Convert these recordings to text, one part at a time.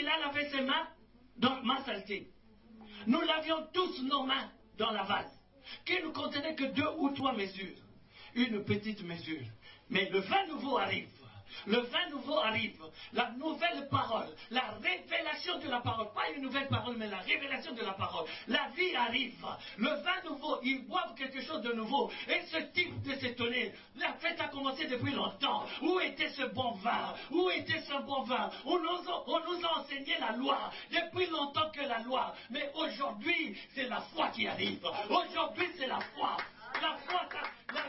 a lavé ses mains dans ma saleté. Nous lavions tous nos mains dans la vase, qui ne contenait que 2 ou 3 mesures. Une petite mesure. Mais le vin nouveau arrive. Le vin nouveau arrive, la nouvelle parole, la révélation de la parole, pas une nouvelle parole, mais la révélation de la parole. La vie arrive, le vin nouveau, ils boivent quelque chose de nouveau. Et ce type de s'étonner, la fête a commencé depuis longtemps. Où était ce bon vin? Où était ce bon vin? On nous a enseigné la loi, depuis longtemps que la loi. Mais aujourd'hui, c'est la foi qui arrive. Aujourd'hui, c'est la foi. La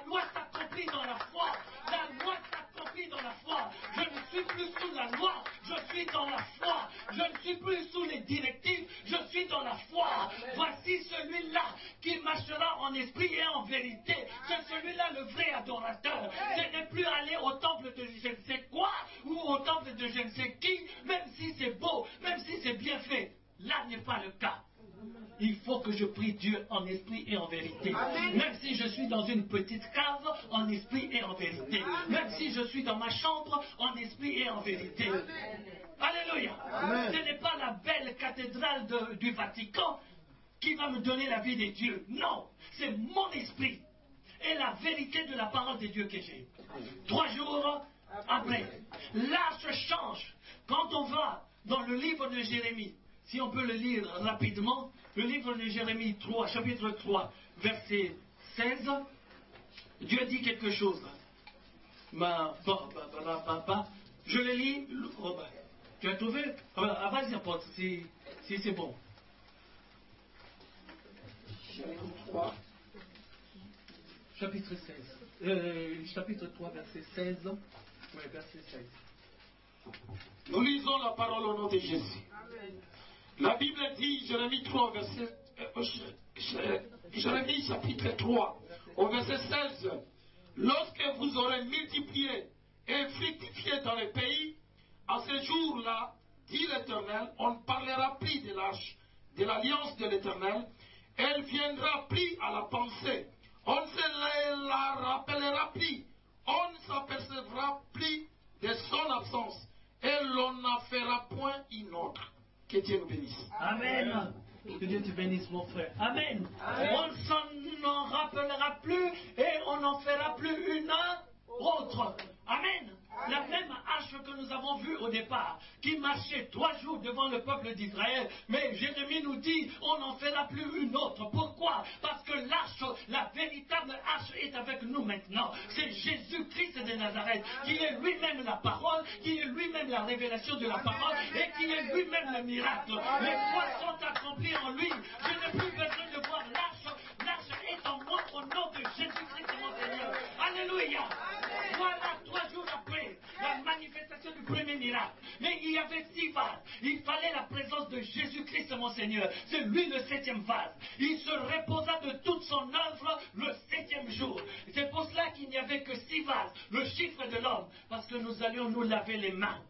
loi s'accomplit dans la foi. La loi s'accomplit dans la foi. Je ne suis plus sous la loi, je suis dans la foi. Je ne suis plus sous les directives, je suis dans la foi. Voici celui-là qui marchera en esprit et en vérité. C'est celui-là le vrai adorateur. Ce n'est plus aller au temple de je ne sais quoi ou au temple de je ne sais qui, même si c'est beau, même si c'est bien fait. Là n'est pas le cas. Il faut que je prie Dieu en esprit et en vérité. Amen. Même si je suis dans une petite cave, en esprit et en vérité. Amen. Même si je suis dans ma chambre, en esprit et en vérité. Amen. Alléluia. Amen. Ce n'est pas la belle cathédrale du Vatican qui va me donner la vie des dieux. Non, c'est mon esprit et la vérité de la parole de Dieu que j'ai. 3 jours après, l'arche change. Quand on va dans le livre de Jérémie, si on peut le lire rapidement, le livre de Jérémie 3, chapitre 3, verset 16, Dieu dit quelque chose. Je le lis. Tu as trouvé? Vas-y, apôtre, si c'est bon. Chapitre 3. Chapitre 16. Chapitre 3, verset 16. Oui, verset 16. Nous lisons la parole au nom de Jésus. Amen. La Bible dit, Jérémie 3, Jérémie chapitre 3, au verset 16, lorsque vous aurez multiplié et fructifié dans les pays, à ce jour-là, dit l'Éternel, on ne parlera plus de l'arche, de l'alliance de l'Éternel, elle viendra plus à la pensée, on ne se la rappellera plus, on ne s'apercevra plus de son absence, et l'on n'en fera point une autre. Que Dieu nous bénisse. Amen. Que Dieu te bénisse, mon frère. Amen. Amen. On n'en rappellera plus et on n'en fera plus une autre. Amen. La même hache que nous avons vue au départ, qui marchait 3 jours devant le peuple d'Israël, mais Jérémie nous dit, on n'en fera plus une autre. Pourquoi? Parce que l'arche, la véritable hache est avec nous maintenant. C'est Jésus-Christ de Nazareth, qui est lui-même la parole, qui est lui-même la révélation de la parole, et qui est lui-même le miracle. Les voies sont accomplies en lui. Je n'ai plus besoin de voir l'arche. L'arche est en moi au nom de Jésus-Christ mon Seigneur. Alléluia. Voilà 3 jours après la manifestation du premier miracle. Mais il y avait 6 vases. Il fallait la présence de Jésus-Christ mon Seigneur. C'est lui le 7e vase. Il se reposa de toute son œuvre le 7e jour. C'est pour cela qu'il n'y avait que 6 vases. Le chiffre de l'homme. Parce que nous allions nous laver les mains.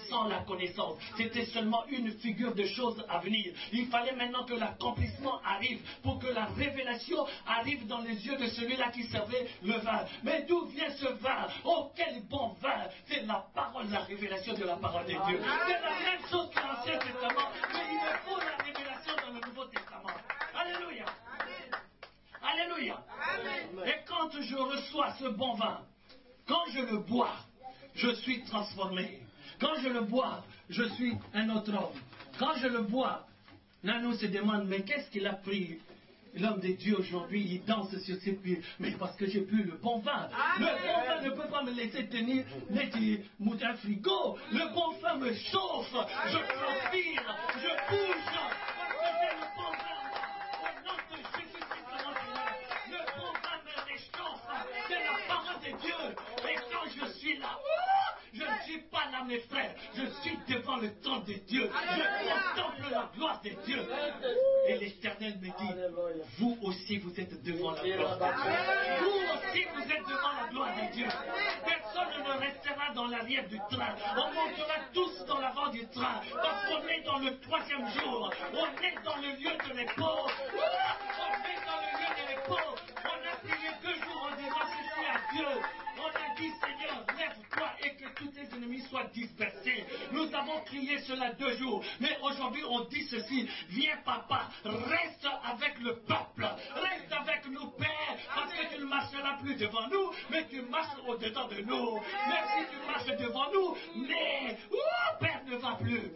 Sans la connaissance. C'était seulement une figure de choses à venir. Il fallait maintenant que l'accomplissement arrive pour que la révélation arrive dans les yeux de celui-là qui servait le vin. Mais d'où vient ce vin? Oh, quel bon vin! C'est la parole, la révélation de la parole de Dieu. C'est la même chose que l'Ancien Testament, mais il me faut la révélation dans le Nouveau Testament. Alléluia! Alléluia! Et quand je reçois ce bon vin, quand je le bois, je suis transformé. Quand je le bois, je suis un autre homme. Quand je le bois, Nano se demande, mais qu'est-ce qu'il a pris? L'homme de Dieu aujourd'hui, il danse sur ses pieds. Mais parce que j'ai bu le bon vin. Le bon vin ne peut pas me laisser tenir un frigo. Le bon vin me chauffe. Je transpire. Je bouge. Parce que j'ai le bon vin. Au nom de Jésus-Christ, mon Seigneur. Le bon vin me réchauffe. C'est la parole de Dieu. Et quand je suis là, je ne suis pas là, mes frères. Je suis devant le trône de Dieu. Je contemple la gloire de Dieu. Et l'Éternel me dit, vous aussi vous êtes devant la gloire de Dieu. Vous aussi vous êtes devant la gloire de Dieu. Personne ne restera dans l'arrière du train. On montera tous dans l'avant du train. Parce qu'on est dans le 3e jour. On est dans le lieu de repos. On est dans le lieu de repos. On a prié 2 jours en disant ceci à Dieu. On a dit, Seigneur, lève-toi et que tous tes ennemis soient dispersés. Nous avons crié cela 2 jours, mais aujourd'hui on dit ceci, viens papa, reste avec le peuple, reste avec nous Père, parce que tu ne marcheras plus devant nous, mais tu marches au-dedans de nous. Même si tu marches devant nous, mais Père ne va plus.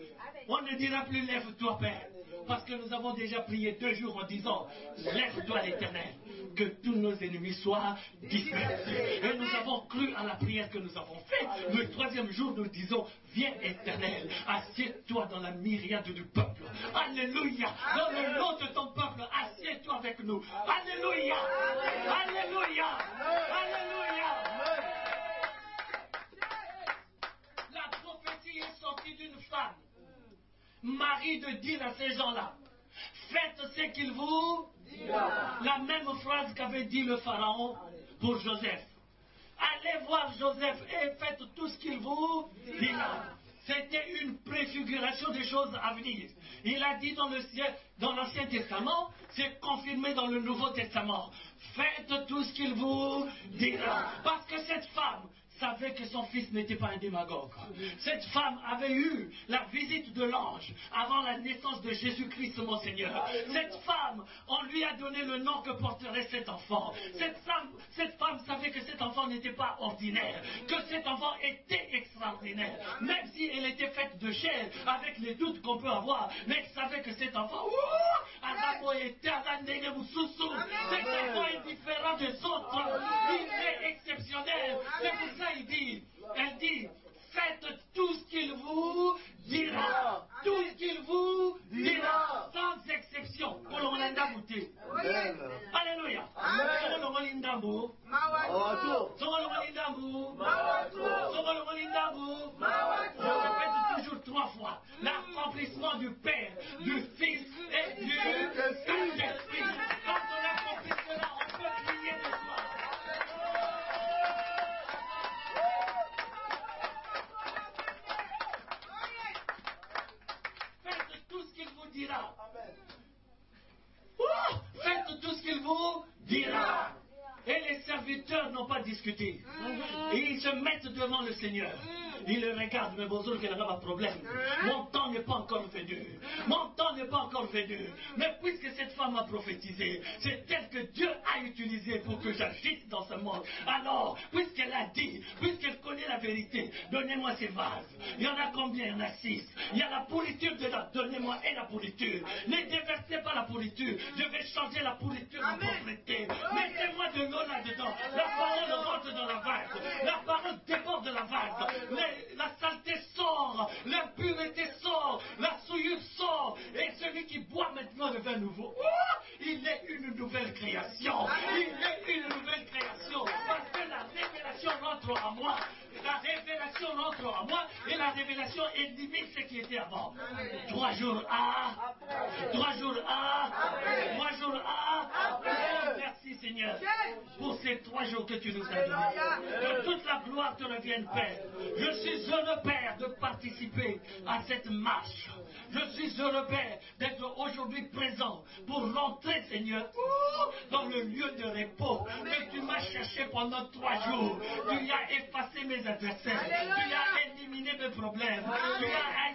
On ne dira plus lève-toi Père, parce que nous avons déjà prié 2 jours en disant lève-toi l'Éternel, que tous nos ennemis soient dispersés. Et nous avons cru à la prière que nous avons faite. Le 3e jour, nous disons viens Éternel, assieds-toi dans la myriade du peuple. Alléluia. Dans le nom de ton peuple, assieds-toi avec nous. Alléluia. Alléluia. Alléluia. La prophétie est sortie d'une femme, Marie, de dire à ces gens-là, faites ce qu'il vous dira. La même phrase qu'avait dit le Pharaon pour Joseph. Allez voir Joseph et faites tout ce qu'il vous dira. C'était une préfiguration des choses à venir. Il a dit dans l'Ancien Testament, c'est confirmé dans le Nouveau Testament. Faites tout ce qu'il vous dira. Parce que cette femme savait que son fils n'était pas un démagogue. Cette femme avait eu la visite de l'ange avant la naissance de Jésus-Christ, mon Seigneur. Cette femme, on lui a donné le nom que porterait cet enfant. Cette femme savait que cet enfant n'était pas ordinaire, que cet enfant était extraordinaire. Même si elle était faite de chair, avec les doutes qu'on peut avoir, mais elle savait que cet enfant, cet enfant est différent des autres. Il est exceptionnel. C'est pour ça elle dit, faites tout ce qu'il vous dira. Tout ce qu'il vous dira. Sans exception. Alléluia. Répète toujours 3 fois. L'accomplissement du Père, du Fils et du Saint-Esprit. Quand on accomplit cela, on peut crier de joie. Dira. Faites tout ce qu'il vous dira. Et les serviteurs n'ont pas discuté. Et ils se mettent devant le Seigneur. Ils le regardent, mais bonjour, qu'il n'y a pas de problème. Mon temps n'est pas encore venu. Mon temps n'est pas encore venu. Mais puisque cette femme a prophétisé, c'est elle que Dieu a utilisée pour que j'agisse dans ce monde. Alors, puisqu'elle a dit, puisqu'elle connaît la vérité, donnez-moi ces vases. Il y en a combien? Il y en a 6. Il y a la pourriture dedans. Donnez-moi et la pourriture. Ne déversez pas la pourriture. Je vais changer la pourriture en propriété. Mettez-moi de l'eau là-dedans. La parole rentre dans la vase. La parole déborde de la vase. La saleté sort, l'impureté sort, la souillure sort, et celui qui boit maintenant le vin nouveau, il est une nouvelle création. Il est une nouvelle création, parce que la révélation rentre en moi. La révélation rentre en moi, et la révélation élimine ce qui était avant. 3 jours à, 3 jours à, 3 jours à. Oh, merci Seigneur pour ces 3 jours que tu nous as donnés. Que toute la gloire te revienne, Père. Je suis heureux, Père, de participer à cette marche. Je suis heureux, Père, d'être aujourd'hui présent pour rentrer, Seigneur, dans le lieu de repos que tu m'as cherché pendant 3 jours. Tu as effacé mes adversaires. Tu as éliminé mes problèmes. Tu as